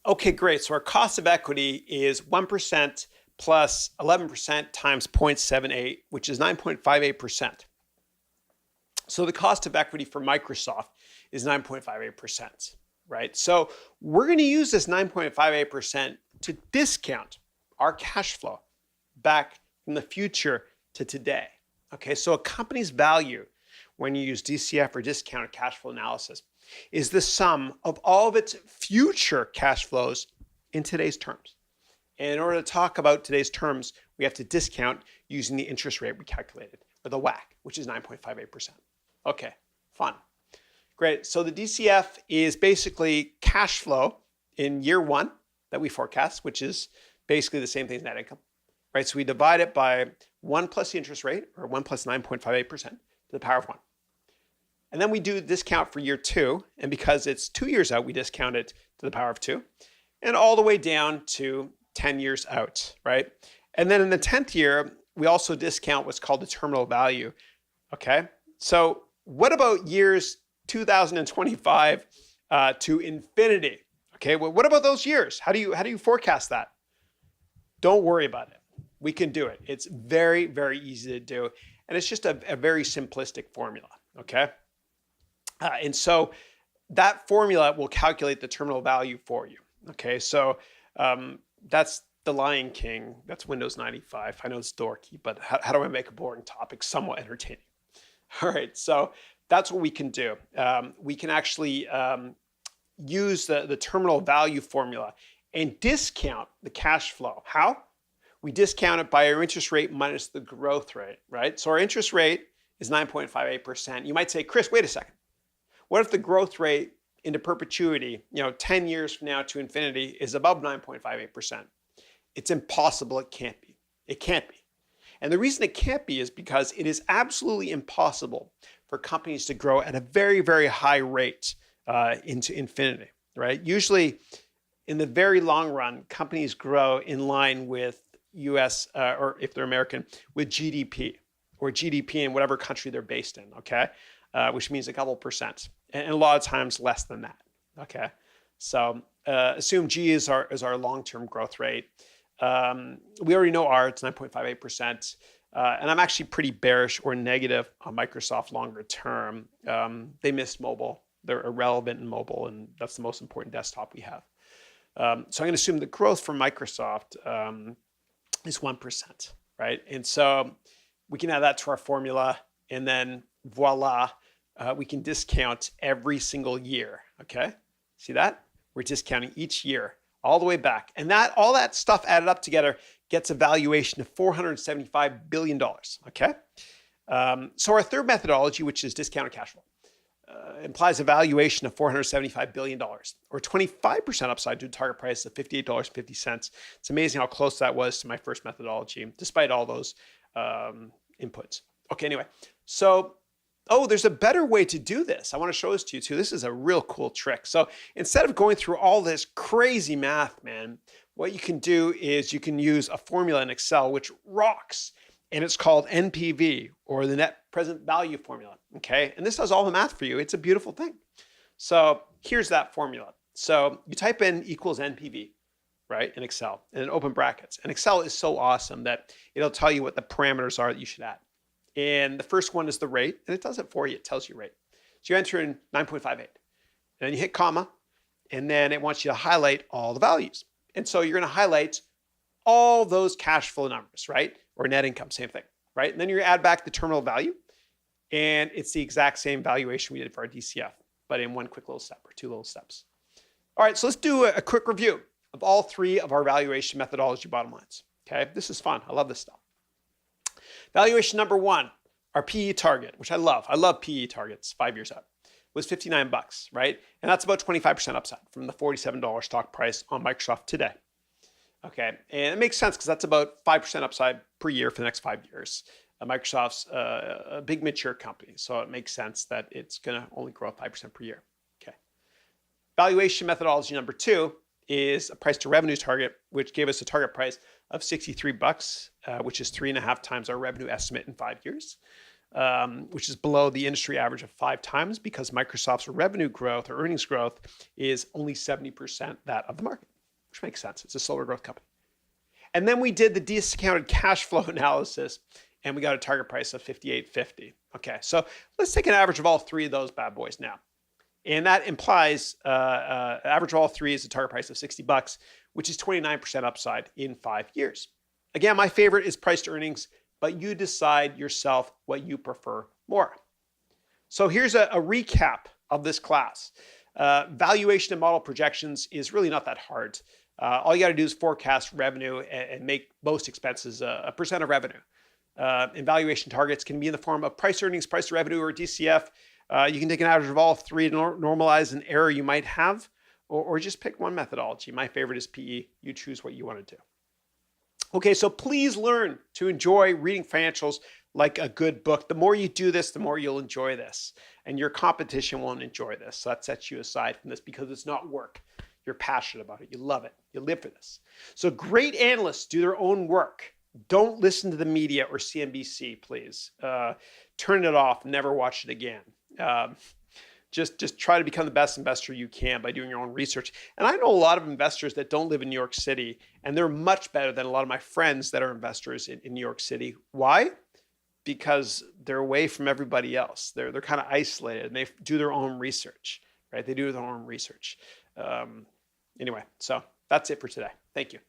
Okay, great. So our cost of equity is 1% plus 11% times 0.78, which is 9.58%. So the cost of equity for Microsoft is 9.58%, right? So we're going to use this 9.58% to discount our cash flow back from the future to today. Okay, so a company's value when you use DCF or discounted cash flow analysis is the sum of all of its future cash flows in today's terms. And in order to talk about today's terms, we have to discount using the interest rate we calculated, or the WACC, which is 9.58%. Okay, fun. Great. So the DCF is basically cash flow in year one that we forecast, which is basically the same thing as net income, right? So we divide it by 1 plus the interest rate, or 1 plus 9.58% to the power of 1. And then we do discount for year 2. And because it's 2 years out, we discount it to the power of 2. And all the way down to 10 years out, right? And then in the 10th year, we also discount what's called the terminal value, okay? So what about years 2025 to infinity? Okay, well, what about those years? How do you forecast that? Don't worry about it. We can do it. It's very, very easy to do. And it's just a very simplistic formula, okay? And so that formula will calculate the terminal value for you, okay? So that's the Lion King. That's Windows 95. I know it's dorky, but how do I make a boring topic somewhat entertaining? All right, so that's what we can do. We can actually use the terminal value formula and discount the cash flow. How? We discount it by our interest rate minus the growth rate, right? So our interest rate is 9.58%. You might say, Chris, wait a second. What if the growth rate into perpetuity, 10 years from now to infinity, is above 9.58%? It's impossible. It can't be. It can't be. And the reason it can't be is because it is absolutely impossible for companies to grow at a very, very high rate into infinity, right? Usually, in the very long run, companies grow in line with US, or if they're American, with GDP, or GDP in whatever country they're based in, okay? Which means a couple percent, and a lot of times less than that, okay? So assume G is our long-term growth rate. We already know R, it's 9.58%. And I'm actually pretty bearish or negative on Microsoft longer term. They missed mobile. They're irrelevant in mobile, and that's the most important desktop we have. So I'm going to assume the growth for Microsoft is 1%, right? And so we can add that to our formula, and then voila, we can discount every single year, okay? See that? We're discounting each year all the way back. And all that stuff added up together gets a valuation of $475 billion, okay? So our third methodology, which is discounted cash flow, implies a valuation of $475 billion, or 25% upside to a target price of $58.50. It's amazing how close that was to my first methodology, despite all those inputs. Okay, anyway, so there's a better way to do this. I want to show this to you too. This is a real cool trick. So instead of going through all this crazy math, man, what you can do is you can use a formula in Excel, which rocks. And it's called NPV, or the net present value formula, okay? And this does all the math for you. It's a beautiful thing. So here's that formula. So you type in equals NPV, right, in Excel, and then open brackets. And Excel is so awesome that it'll tell you what the parameters are that you should add. And the first one is the rate, and it does it for you. It tells you rate. So you enter in 9.58, and then you hit comma, and then it wants you to highlight all the values. And so you're going to highlight all those cash flow numbers, right? Or net income, same thing, right? And then you add back the terminal value, and it's the exact same valuation we did for our DCF, but in one quick little step, or two little steps. All right, so let's do a quick review of all three of our valuation methodology bottom lines, okay? This is fun. I love this stuff. Valuation number one, our PE target, which I love. I love PE targets 5 years out, was $59, right? And that's about 25% upside from the $47 stock price on Microsoft today. Okay, and it makes sense because that's about 5% upside per year for the next 5 years. Microsoft's a big mature company, so it makes sense that it's going to only grow 5% per year. Okay. Valuation methodology number two is a price to revenue target, which gave us a target price of $63, which is 3.5 times our revenue estimate in 5 years, which is below the industry average of 5 times because Microsoft's revenue growth or earnings growth is only 70% that of the market. which makes sense. It's a slower growth company. And then we did the discounted cash flow analysis, and we got a target price of $58.50. Okay, so let's take an average of all three of those bad boys now. And that implies average of all three is a target price of $60, which is 29% upside in 5 years. Again, my favorite is price to earnings, but you decide yourself what you prefer more. So here's a recap of this class. Valuation and model projections is really not that hard. All you got to do is forecast revenue and make most expenses a percent of revenue. And valuation targets can be in the form of price earnings, price to revenue, or DCF. You can take an average of all three to normalize an error you might have, or just pick one methodology. My favorite is PE. You choose what you want to do. Okay, so please learn to enjoy reading financials like a good book. The more you do this, the more you'll enjoy this. And your competition won't enjoy this. So that sets you aside from this because it's not work. You're passionate about it. You love it. You live for this. So great analysts do their own work. Don't listen to the media or CNBC, please. Turn it off. Never watch it again. Just try to become the best investor you can by doing your own research. And I know a lot of investors that don't live in New York City, and they're much better than a lot of my friends that are investors in New York City. Why? Because they're away from everybody else. They're kind of isolated, and they do their own research, right? They do their own research. Anyway, so that's it for today. Thank you.